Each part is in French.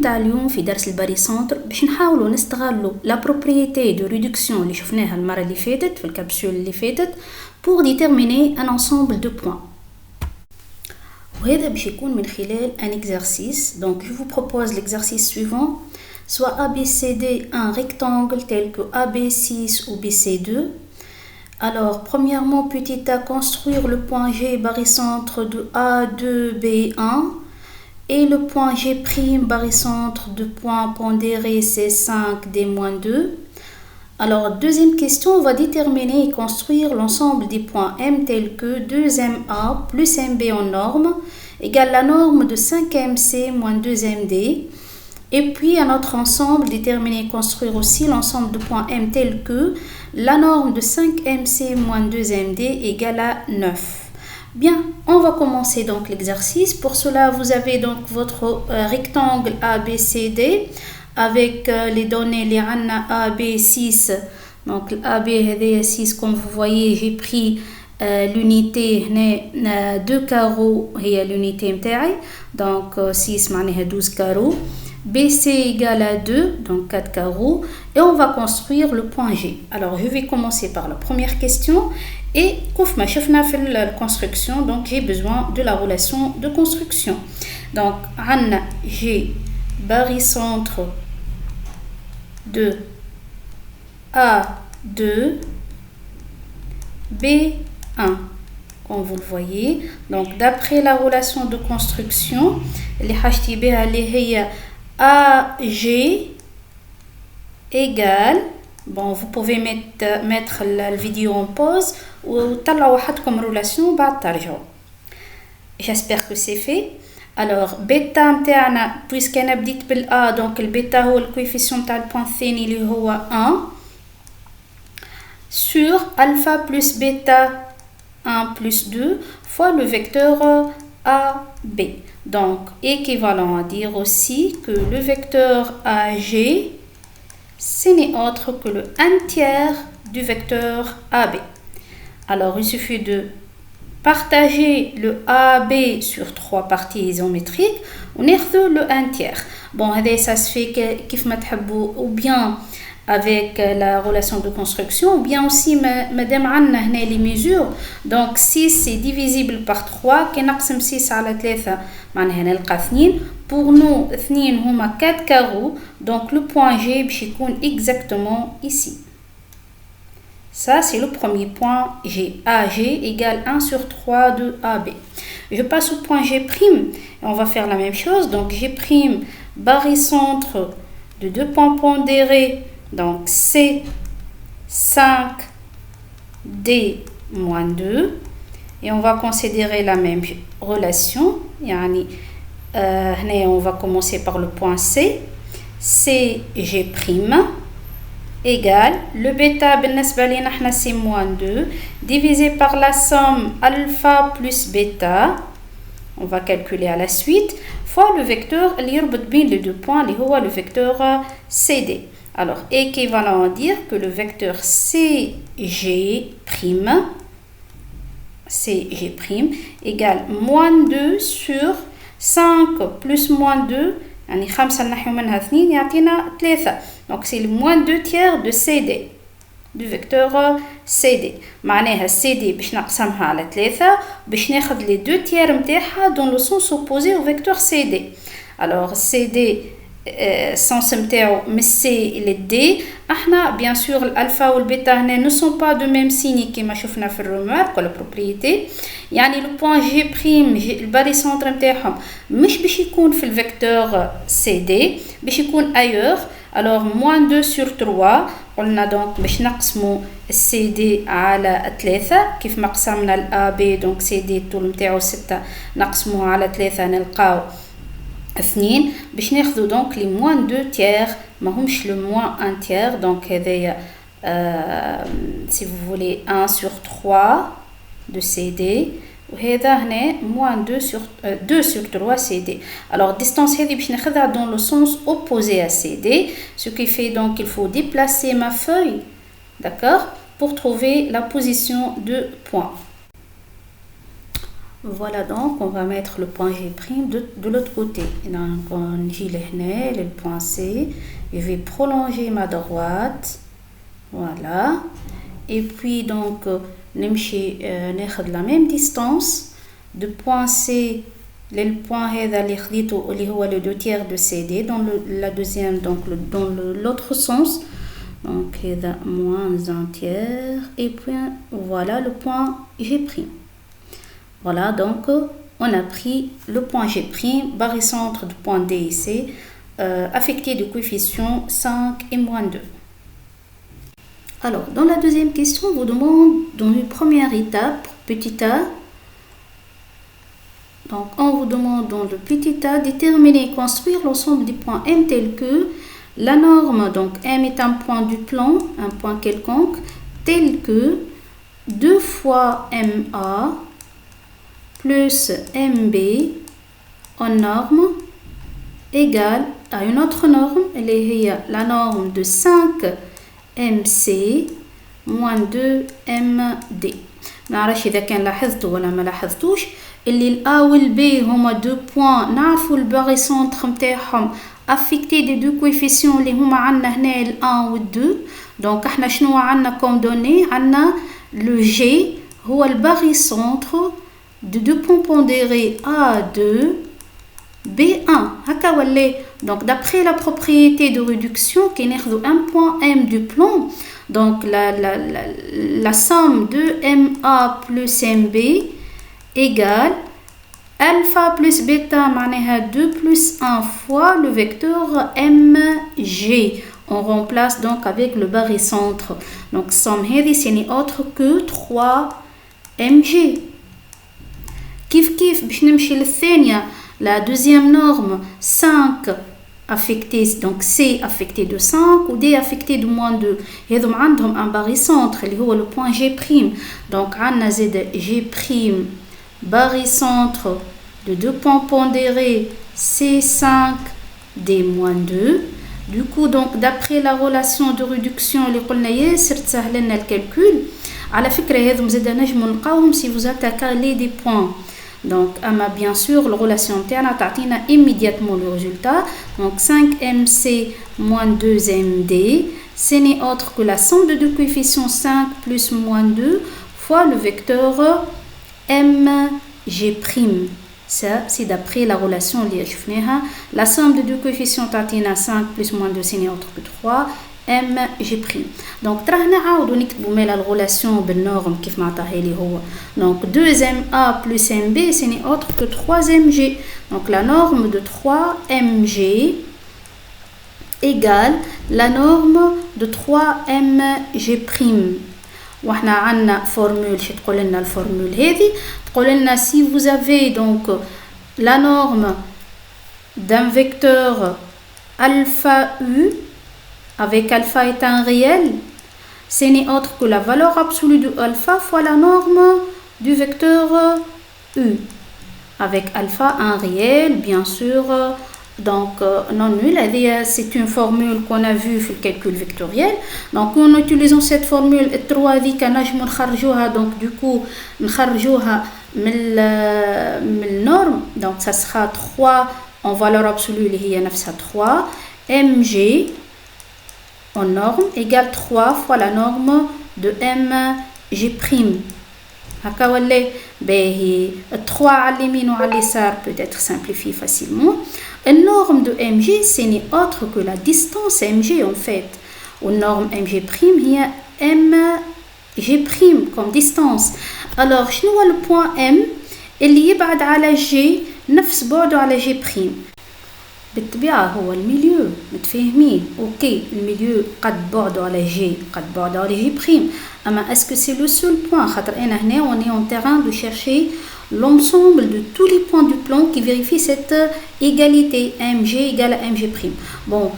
متاع اليوم في درس الباريسنتر باش نحاولوا نستغلوا لا بروبريتي دو ريدكسيون اللي شفناها المره اللي فاتت في الكابسول اللي فاتت pour déterminer un ensemble de points. وهذا باش يكون من خلال un exercice. Donc je vous propose l'exercice suivant, soit ABCD un rectangle tel que AB6 ou BC2. Alors premièrement, petit a, construire le point G barycentre de A2B1 et le point G' barycentre de point pondéré C5D-2. Alors deuxième question, on va déterminer et construire l'ensemble des points M tels que 2MA plus MB en norme égale la norme de 5MC moins 2MD. Et puis à notre ensemble, déterminer et construire aussi l'ensemble de points M tels que la norme de 5MC moins 2MD égale à 9. Bien, on va commencer donc l'exercice. Pour cela, vous avez donc votre rectangle ABCD avec les données les AB6. Donc AB6, comme vous voyez, j'ai pris l'unité 2 carreaux et l'unité MTI. Donc 6 معناها 12 carreaux. BC égale à 2, donc 4 carreaux. Et on va construire le point G. Alors je vais commencer par la première question. Et comme ma chef n'a fait la construction, donc j'ai besoin de la relation de construction. Donc Anna G barycentre de A2 B1, comme vous le voyez. Donc d'après la relation de construction, les HTB AG égale, bon, vous pouvez mettre la vidéo en pause ou تطلعوا حدكم relation بعد ترجعوا. J'espère que c'est fait. Alors bêta متاعنا puisque انا بديت بالA, donc البيتا هو الكويفيسيون تاع البوان الثاني اللي هو 1 sur alpha plus bêta 1 plus 2 fois le vecteur AB. Donc équivalent à dire aussi que le vecteur AG ce n'est autre que le 1 tiers du vecteur AB. Alors il suffit de partager le AB sur 3 parties isométriques on a le 1 tiers. Bon, ça se fait ou bien avec la relation de construction ou bien aussi madame عندنا هنا les mesures. Donc 6 c'est divisible par 3 كي نقسم 6 على 3 معناها نلقى 2. Pour nous 2 هما 4 carreaux, donc le point G باش يكون exactement ici. Ça c'est le premier point G. AG égale 1 sur 3 de AB. Je passe au point G'. Et on va faire la même chose. Donc G' barycentre de 2 points pondérés. Donc C 5D moins 2. Et on va considérer la même relation. Yani, on va commencer par le point C. CG' égale le bêta بالنسبة لنا احنا c'est moins 2 divisé par la somme alpha plus bêta, on va calculer à la suite, fois le vecteur اللي يربط بين les deux points اللي هو le vecteur CD. Alors équivalent à dire que le vecteur CG' égale moins 2 sur 5 plus moins 2 يعني 5 نحو منها 2 يعطينا 3. Donc c'est le moins 2 tiers de CD, du vecteur CD. معناها CD باش نقسمها على 3 باش ناخذ les 2 tiers متاعها dans le sens opposé au vecteur CD. Alors CD sens متاعو من C إلى D. احنا bien sûr الألفا والبيتا هنا ne sont pas de même signe كما شفنا في الرمارك ولا propriété. يعني le point G' الباريسنتر متاعهم مش باش يكون في الفيكتور CD باش يكون ailleurs. Alors moins 2 sur 3 قلنا donc باش نقسموا CD على 3 كيف ما قسمنا الAB. donc CD الطول متاعو 6 نقسموه على 3 نلقاو 2 باش ناخذوا donc les moins 2 tiers ماهمش le moins 1 tiers. donc هذايا si vous voulez 1 sur 3 de CD وهذا هنا moins 2 sur 3 CD. Alors distance هذه باش ناخذها dans le sens opposé à CD, ce qui fait donc il faut déplacer ma feuille, d'accord, pour trouver la position de point. Voilà, donc on va mettre le point G' de l'autre côté. Donc on gît le point C. Je vais prolonger ma droite. Voilà. Et puis donc نمشي ناخذ la même distance de point C للpoint هذا اللي خديته اللي هو le 2/3 de CD dans la deuxième, donc dans l'autre sens. Donc هذا moins 1/3 et puis voilà le point G'. Voilà, donc on a pris le point G', barycentre du point D et C, affecté de coefficient 5 et moins 2. Alors, dans la deuxième question, on vous demande dans une première étape, petit a. Donc, on vous demande dans le petit a, déterminer et construire l'ensemble des points M tels que la norme, donc M est un point du plan, un point quelconque, tel que 2 fois MA plus MB en norme égale à une autre norme, elle est la norme de 5 MC moins 2 MD. نعرفش إذا كان لاحظتوا ولا ما لاحظتوش اللي الأ والبي هما دو بوان نعرفوا الباريسونتر متاعهم affecté des deux coefficients اللي هما عندنا هنا ال 1 و 2. دونك احنا شنو عندنا كوم دوني؟ عندنا لو جي هو الباريسونتر de deux points pondérés A2 B1 هكا ولا. donc d'après la propriété de réduction qui ناخذ un point M du plan, donc la somme de MA plus MB égale alpha plus bêta معناها 2 plus 1 fois le vecteur MG. On remplace donc avec le barycentre. donc somme هذه ce n'est autre que 3 MG. كيف باش نمشي للثانية la deuxième norme 5 affecté, donc C affecté de 5 ou D affecté de moins 2. هذم عندهم un barycentre اللي هو le point G'. donc عندنا زاد G' barycentre de deux points pondérés C5 D moins 2. Du coup, donc d'après la relation de réduction اللي قلنا ياسر تسهل لنا الكالكول. على فكرة هذم زاد نجمو نلقاوهم si vous attaquez des points. donc أما bien sûr la relation تاعنا تعطينا immédiatement le résultat. donc 5MC moins 2MD ce n'est autre que la somme de deux coefficients 5 plus moins 2 fois le vecteur MG'. ça c'est d'après la relation اللي شفناها. la somme de deux coefficients تعطينا 5 plus moins 2 ce n'est autre que 3 MG'. donc ترى هنا عاودوا نكتبوا مال الريلاسيون بالنورم كيف ما عطاها لي هو. donc 2MA plus MB ce n'est autre que 3MG. donc la norme de 3MG égale la norme de 3MG'. وحنا عندنا فورمول شو تقول لنا الفورمول هذه؟ تقول لنا si vous avez donc la norme d'un vecteur alpha U avec alpha est un réel, ce n'est autre que la valeur absolue de alpha fois la norme du vecteur U avec alpha un réel bien sûr donc non nul. c'est une formule qu'on a vue في الcalcul vectoriel. donc en utilisant cette formule 3 هذيك نجمو نخرجوها. donc du coup نخرجوها من النورم. donc ça sera 3 en valeur absolue اللي هي نفسها 3 mg en norme égale 3 fois la norme de mg'. هكا ولا باهي 3 على اليمين وعلى اليسار peut être simplifié facilement. une norme de mg ce n'est autre que la distance mg en fait. une norme mg' هي mg' comme distance. alors شنو هو le point m اللي يبعد على g نفس بعده على g'؟ بالطبيعة هو الميليو. متفاهمين؟ اوكي الميليو قد بعده على جي قد بعده على جي بريم. اما اسكو سي لو سول بوين؟ خاطر انا هنا on est en train de chercher l'ensemble de tous les points du plan qui vérifient cette égalité mg égale à mg'. bon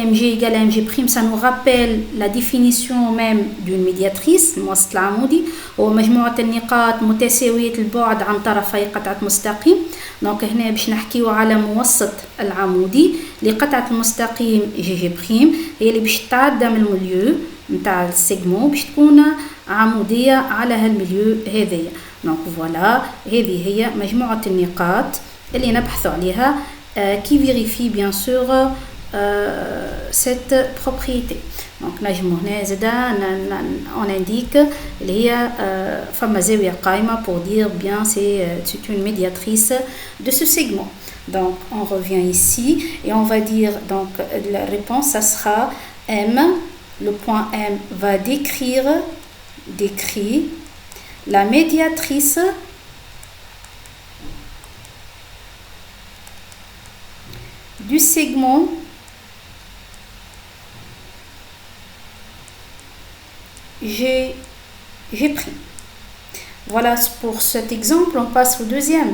mg égale à mg', ça nous rappelle la définition même d'une médiatrice الموسط العمودي هو مجموعة النقاط متساوية البعد عن طرفي قطعة مستقيم. دونك هنا باش نحكيو على موسط العمودي لقطعة المستقيم جي بريم هي اللي باش تعدى من المليو نتاع السيجمون باش تكون عمودية على هالمليو هذايا. دونك فوالا هذه هي مجموعة النقاط اللي نبحث عليها كي فيريفي بيان سور cette propriété. Donc نجمو هنا زادا on indique اللي هي فما زاوية قائمة pour dire bien c'est une médiatrice de ce segment. Donc on revient ici et on va dire donc la réponse ça sera M. Le point M va décrit la médiatrice du segment G'. Voilà pour cet exemple, on passe au deuxième.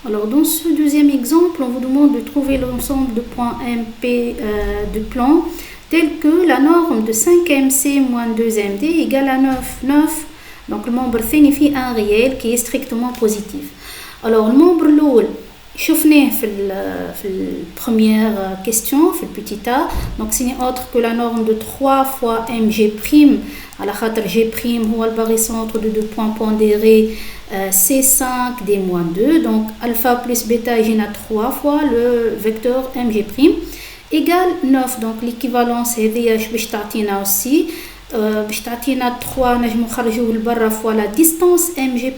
Alors dans ce deuxième exemple, on vous demande de trouver l'ensemble de points MP de plan tel que la norme de 5MC moins 2MD égale à 9. Donc le membre signifie un réel qui est strictement positif. Alors le membre l'eau, شفناه في première question في petit a. Donc ce n'est autre que la norme de 3 fois mg'. على خاطر g' هو الباغيسنتر de deux points pondérés C5 D moins 2. Donc alpha plus bêta يجينا 3 fois le vecteur mg' égale 9. Donc l'équivalence هذه باش تعطينا aussi باش تعطينا 3 نجمو نخرجوه لبرا fois la distance mg'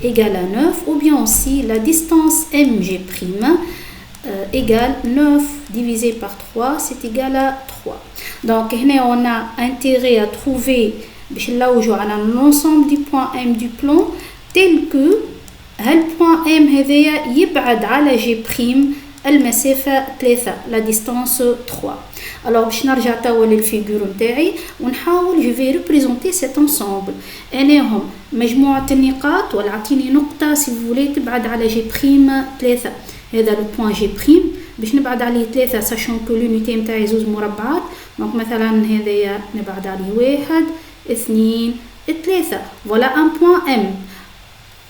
égale à 9, ou bien aussi la distance mg' égale 9 divisé par 3, c'est égal à 3. Donc on a intérêt à trouver l'ensemble du point M du plan tel que le point M يبعد على G' المسافة 3, la distance 3. Alors باش نرجع توا للفيغور نتاعي ونحاول je vais représenter cet ensemble. انهم مجموعة النقاط ولا عطيني نقطة si vous voulez تبعد على G' 3. هذا لو بوين G' باش نبعد عليه 3 sachant que l'unité نتاعي زوز مربعات. دونك مثلا هذايا نبعد عليه 1 2 3. Voilà un point M.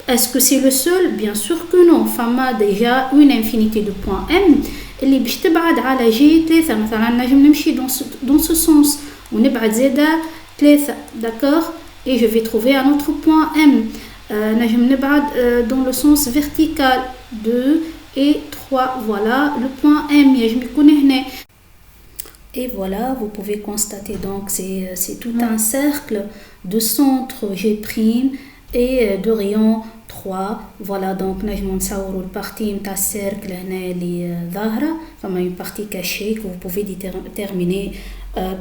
Est-ce que c'est le seul? Bien sûr que non. Fama déjà une infinité de points M اللي باش تبعد على G3. مثلا نجم نمشي dans ce sens ونبعد زادا 3. D'accord? Et je vais trouver un autre point M. نجم نبعد dans le sens vertical 2 et 3. Voilà le point M يجم يكون هنا. Et voilà, vous pouvez constater donc c'est tout un cercle de centre G' et de rayon 3. Voilà, donc نجمو نصوروا البارتي نتاع السيركل هنا اللي ظاهرة. فما une partie cachée que vous pouvez déterminer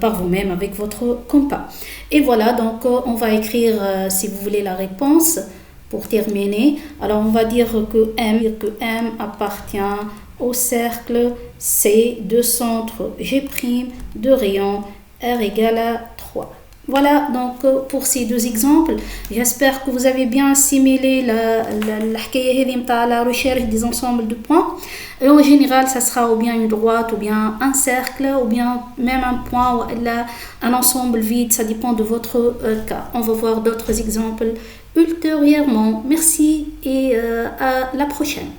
par vous-même avec votre compas. Et voilà, donc on va écrire si vous voulez la réponse pour terminer. Alors on va dire que M appartient au cercle C de centre G' de rayon R égale à 3. Voilà donc pour ces deux exemples. J'espère que vous avez bien assimilé la recherche des ensembles de points. Et en général, ça sera ou bien une droite, ou bien un cercle, ou bien même un point, ou un ensemble vide. Ça dépend de votre cas. On va voir d'autres exemples ultérieurement. Merci et à la prochaine.